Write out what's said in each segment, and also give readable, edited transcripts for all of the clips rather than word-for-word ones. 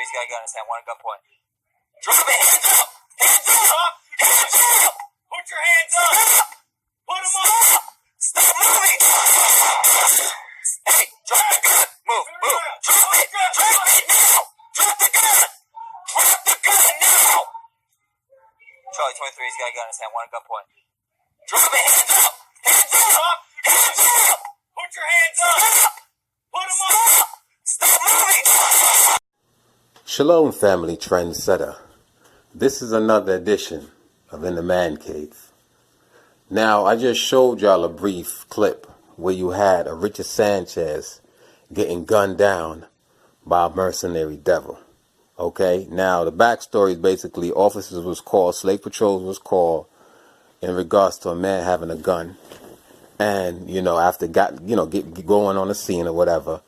He's got a gun in his hand, one at gunpoint. Drop it! Hands up! Hands up! Hands up! Put your hands up! Put them up! Stop moving! Hey, drop the gun! Move! Drop it! Drop it now! Drop the gun! Drop the gun now! Charlie 23, he's got a gun in his hand, one at gunpoint. Drop it! Hands up! Hands up! Hands up! Put your hands up! Put them up! Stop moving! Shalom, family trendsetter. This is another edition of In the Man Cave. Now, I just showed y'all a brief clip where you had a Richard Sanchez getting gunned down by a mercenary devil. Okay, now the backstory is basically officers was called, slave patrols was called in regards to a man having a gun. And, after get going on the scene or whatever,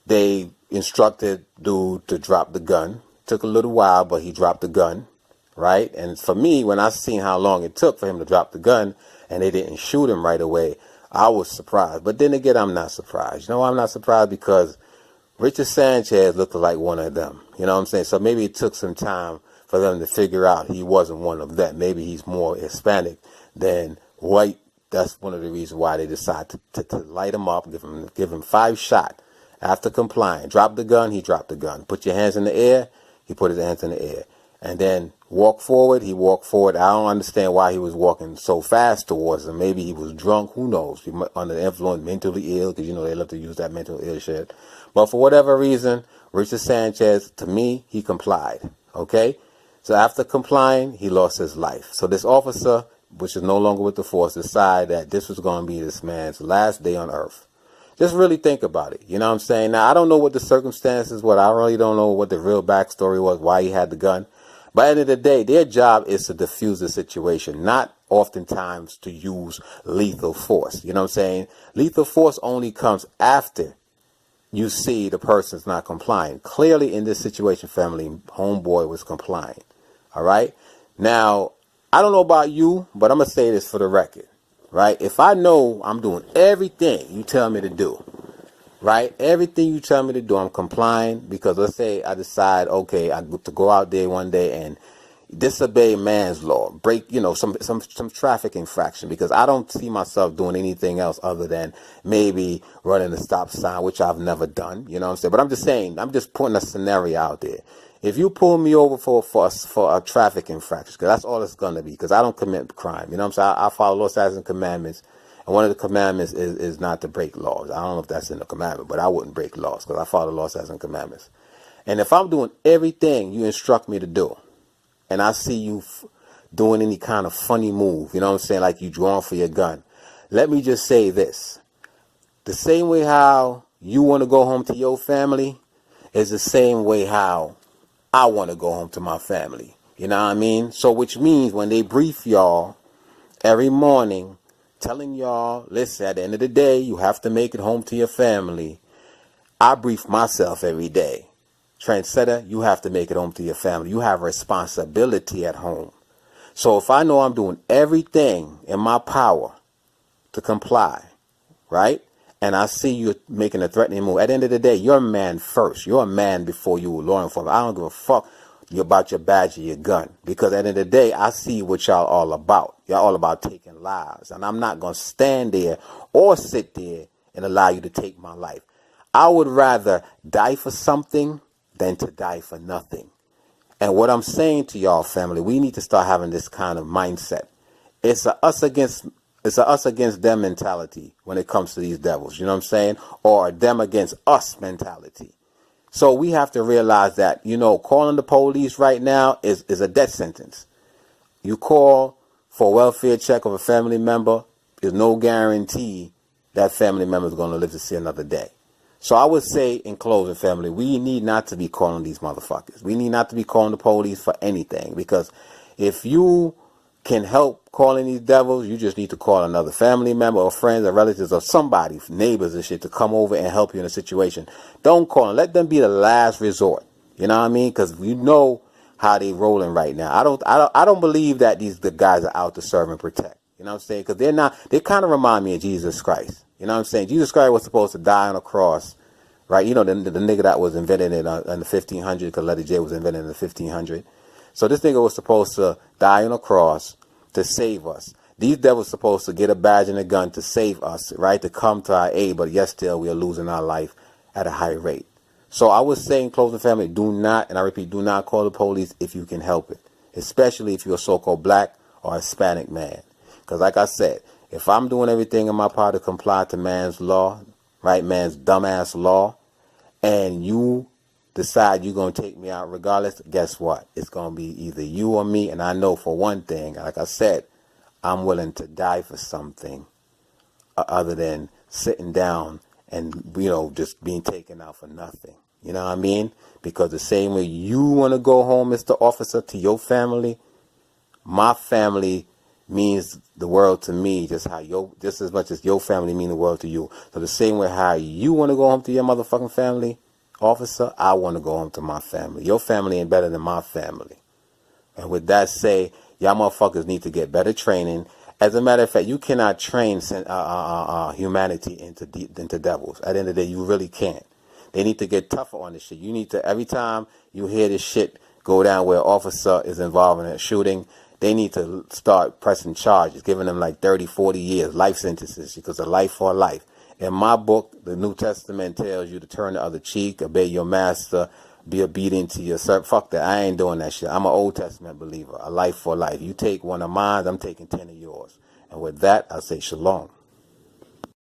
they instructed dude to drop the gun. Took a little while, but he dropped the gun, right? And for me, when I seen how long it took for him to drop the gun and they didn't shoot him right away, I was surprised. But then again, I'm not surprised. You know why I'm not surprised? Because Richard Sanchez looked like one of them. You know what I'm saying? So maybe it took some time for them to figure out he wasn't one of them. Maybe he's more Hispanic than white. That's one of the reasons why they decided to light him up, give him 5 shots. After complying, drop the gun, he dropped the gun. Put your hands in the air, he put his hands in the air. And then walk forward, he walked forward. I don't understand why he was walking so fast towards him. Maybe he was drunk, who knows? He might under the influence, mentally ill, because they love to use that mental ill shit. But for whatever reason, Richard Sanchez, to me, he complied. Okay? So after complying, he lost his life. So this officer, which is no longer with the force, decided that this was going to be this man's last day on earth. Just really think about it. You know what I'm saying? Now, I don't know what the circumstances were. I really don't know what the real backstory was, why he had the gun. But at the end of the day, their job is to defuse the situation, not oftentimes to use lethal force. You know what I'm saying? Lethal force only comes after you see the person's not complying. Clearly, in this situation, family, homeboy was complying. All right? Now, I don't know about you, but I'm going to say this for the record. Right? If I know I'm doing everything you tell me to do, right? Everything you tell me to do, I'm complying, because let's say I decide, okay, I to go out there one day and disobey man's law, break, some traffic infraction, because I don't see myself doing anything else other than maybe running a stop sign, which I've never done, you know what I'm saying? But I'm just saying, I'm just putting a scenario out there. If you pull me over for a traffic infraction, because that's all it's going to be, because I don't commit crime. You know what I'm saying? I follow law, statutes, and commandments. And one of the commandments is not to break laws. I don't know if that's in the commandment, but I wouldn't break laws because I follow law, statutes, and commandments. And if I'm doing everything you instruct me to do, and I see you doing any kind of funny move, you know what I'm saying, like you drawing for your gun, let me just say this. The same way how you want to go home to your family is the same way how I want to go home to my family. You know what I mean? So which means when they brief y'all every morning, telling y'all, listen, at the end of the day, you have to make it home to your family. I brief myself every day. Trendsetter, you have to make it home to your family. You have a responsibility at home. So if I know I'm doing everything in my power to comply, right? And I see you making a threatening move. At the end of the day, you're a man first. You're a man before you were law enforcement. I don't give a fuck about your badge or your gun. Because at the end of the day, I see what y'all all about. Y'all all about taking lives. And I'm not going to stand there or sit there and allow you to take my life. I would rather die for something than to die for nothing. And what I'm saying to y'all, family, we need to start having this kind of mindset. It's a us against them mentality when it comes to these devils, you know what I'm saying? Or a them against us mentality. So we have to realize that, calling the police right now is a death sentence. You call for a welfare check of a family member, there's no guarantee that family member is going to live to see another day. So I would say in closing, family, we need not to be calling these motherfuckers. We need not to be calling the police for anything, because if you can help calling these devils, you just need to call another family member or friends or relatives or somebody, neighbors and shit, to come over and help you in a situation. Don't call them. Let them be the last resort. You know what I mean? Because you know how they rolling right now. I don't believe that the guys are out to serve and protect. You know what I'm saying? Because they kind of remind me of Jesus Christ. You know what I'm saying? Jesus Christ was supposed to die on a cross, right? You know, the nigga that was invented in the 1500s, because Letter J was invented in the 1500s. So this nigga was supposed to die on a cross to save us. These devils supposed to get a badge and a gun to save us, right? To come to our aid, but yet still we are losing our life at a high rate. So I was saying, closing family, do not, and I repeat, do not call the police if you can help it, especially if you're a so-called black or Hispanic man. Because like I said, if I'm doing everything in my power to comply to man's law, right, man's dumbass law, and you decide you're going to take me out regardless, guess what? It's going to be either you or me. And I know for one thing, like I said, I'm willing to die for something other than sitting down and, you know, just being taken out for nothing. You know what I mean? Because the same way you want to go home, Mr. Officer, to your family, my family means the world to me, just as much as your family mean the world to you. So the same way how you want to go home to your motherfucking family, officer, I want to go home to my family. Your family ain't better than my family. And with that say, y'all motherfuckers need to get better training. As a matter of fact, you cannot train humanity into devils. At the end of the day, you really can't. They need to get tougher on this shit. You need to, every time you hear this shit go down where an officer is involved in a shooting, they need to start pressing charges, giving them like 30, 40 years, life sentences, because of life for life. In my book, the New Testament tells you to turn the other cheek, obey your master, be obedient to your servant. Fuck that. I ain't doing that shit. I'm an Old Testament believer. A life for life. You take one of mine, I'm taking 10 of yours. And with that, I say shalom.